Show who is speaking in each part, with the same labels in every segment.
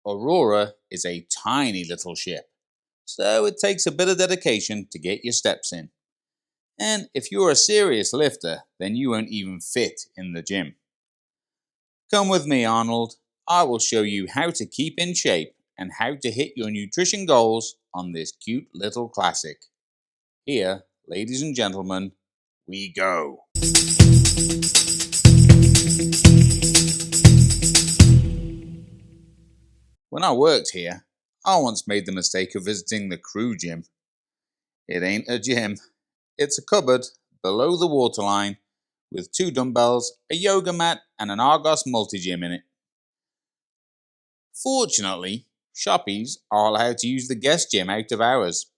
Speaker 1: Aurora is a tiny little ship, so it takes a bit of dedication to get your steps in. And if you're a serious lifter, then you won't even fit in the gym. Come with me, Arnold. I will show you how to keep in shape and how to hit your nutrition goals on this cute little classic. Here, ladies and gentlemen, we go. When I worked here, I once made the mistake of visiting the crew gym. It ain't a gym, it's a cupboard below the waterline with 2 dumbbells, a yoga mat, and an Argos multi-gym in it. Fortunately, shoppies are allowed to use the guest gym out of hours.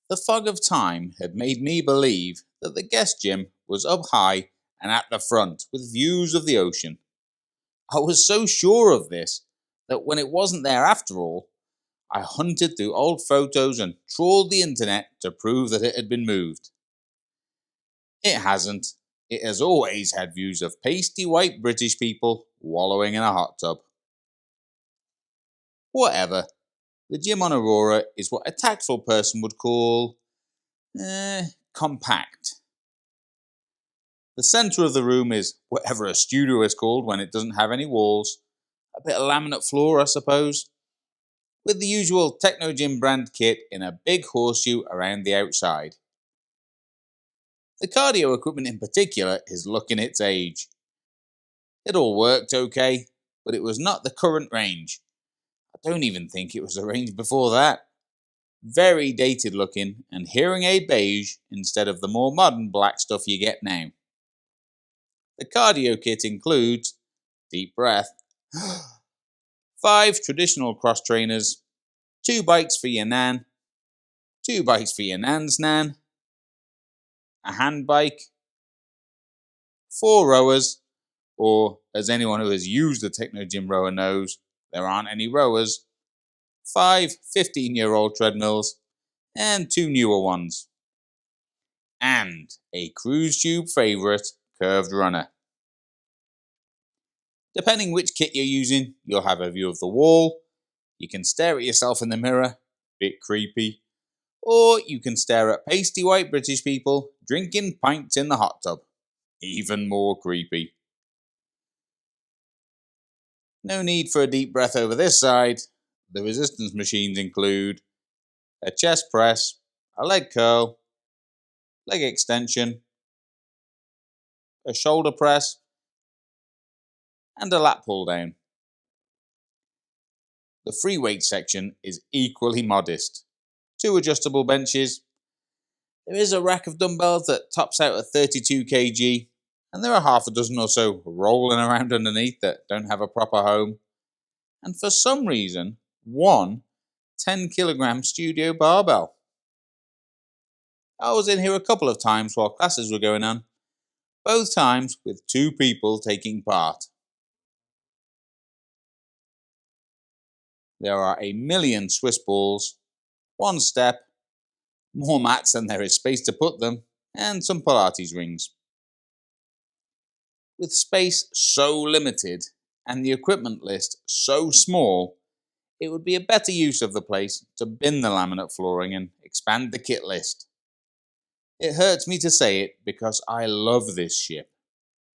Speaker 1: The fog of time had made me believe that the guest gym was up high and at the front with views of the ocean. I was so sure of this that when it wasn't there after all, I hunted through old photos and trawled the internet to prove that it had been moved. It hasn't. It has always had views of pasty white British people wallowing in a hot tub. Whatever. The gym on Aurora is what a tactful person would call compact. The centre of the room is whatever a studio is called when it doesn't have any walls. A bit of laminate floor, I suppose, with the usual Techno Gym brand kit in a big horseshoe around the outside. The cardio equipment in particular is looking its age. It all worked okay, but it was not the current range. I don't even think it was the range before that. Very dated looking and hearing aid beige instead of the more modern black stuff you get now. The cardio kit includes, deep breath, 5 traditional cross trainers, 2 bikes for your nan, 2 bikes for your nan's nan, a hand bike, 4 rowers, or as anyone who has used a Techno Gym rower knows, there aren't any rowers, 5 15-year-old treadmills, and 2 newer ones. And a cruise tube favourite, curved runner. Depending which kit you're using, you'll have a view of the wall, you can stare at yourself in the mirror, bit creepy, or you can stare at pasty white British people drinking pints in the hot tub, even more creepy. No need for a deep breath over this side. The resistance machines include a chest press, a leg curl, leg extension, a shoulder press, and a lat pull down. The free weight section is equally modest. 2 adjustable benches. There is a rack of dumbbells that tops out at 32 kg, and there are half a dozen or so rolling around underneath that don't have a proper home. And for some reason, 1 10-kilogram studio barbell. I was in here a couple of times while classes were going on, both times with 2 people taking part. There are a million Swiss balls, 1 step, more mats than there is space to put them, and some Pilates rings. With space so limited and the equipment list so small, it would be a better use of the place to bin the laminate flooring and expand the kit list. It hurts me to say it because I love this ship,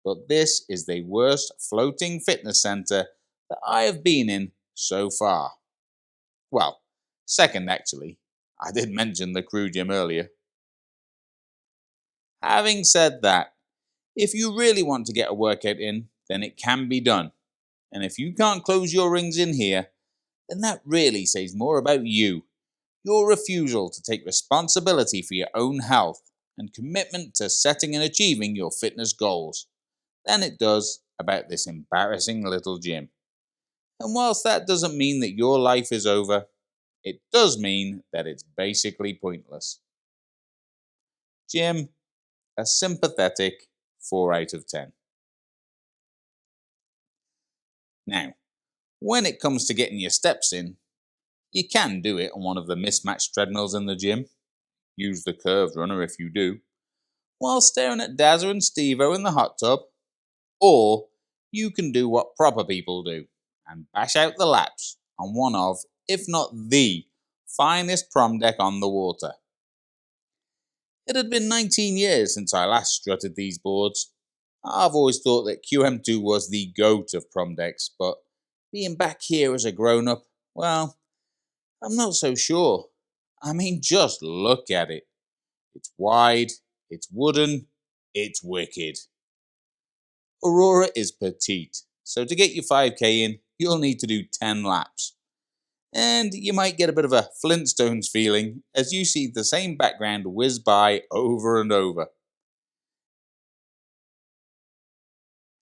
Speaker 1: but this is the worst floating fitness centre that I have been in so far. Well, second actually. I did mention the crew gym earlier. Having said that, if you really want to get a workout in, then it can be done. And if you can't close your rings in here, then that really says more about you, your refusal to take responsibility for your own health and commitment to setting and achieving your fitness goals, than it does about this embarrassing little gym. And whilst that doesn't mean that your life is over, it does mean that it's basically pointless. Gym, a sympathetic 4 out of 10. Now, when it comes to getting your steps in, you can do it on one of the mismatched treadmills in the gym. Use the curved runner if you do, while staring at Dazza and Steve-O in the hot tub. Or you can do what proper people do and bash out the laps on one of, if not the, finest prom deck on the water. It had been 19 years since I last strutted these boards. I've always thought that QM2 was the goat of prom decks, but being back here as a grown up, well, I'm not so sure. I mean, just look at it. It's wide, it's wooden, it's wicked. Aurora is petite, so to get your 5k in, you'll need to do 10 laps. And you might get a bit of a Flintstones feeling as you see the same background whiz by over and over.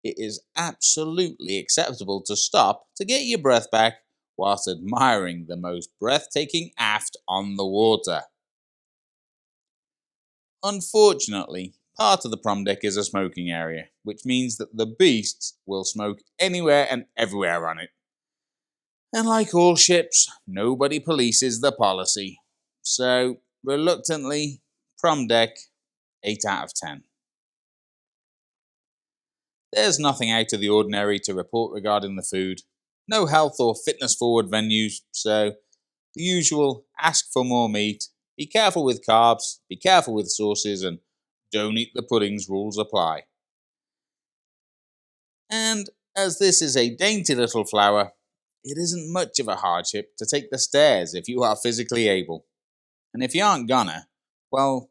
Speaker 1: It is absolutely acceptable to stop to get your breath back whilst admiring the most breathtaking aft on the water. Unfortunately, part of the prom deck is a smoking area, which means that the beasts will smoke anywhere and everywhere on it. And like all ships, nobody polices the policy. So, reluctantly, prom deck, 8 out of 10. There's nothing out of the ordinary to report regarding the food. No health or fitness forward venues, so the usual ask for more meat, be careful with carbs, be careful with sauces, and don't eat the puddings rules apply. And as this is a dainty little flower, it isn't much of a hardship to take the stairs if you are physically able. And if you aren't gonna, well,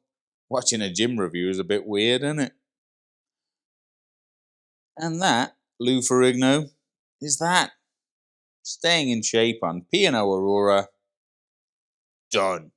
Speaker 1: watching a gym review is a bit weird, isn't it? And that, Lou Ferrigno, is that. Staying in shape on P&O Aurora. Done.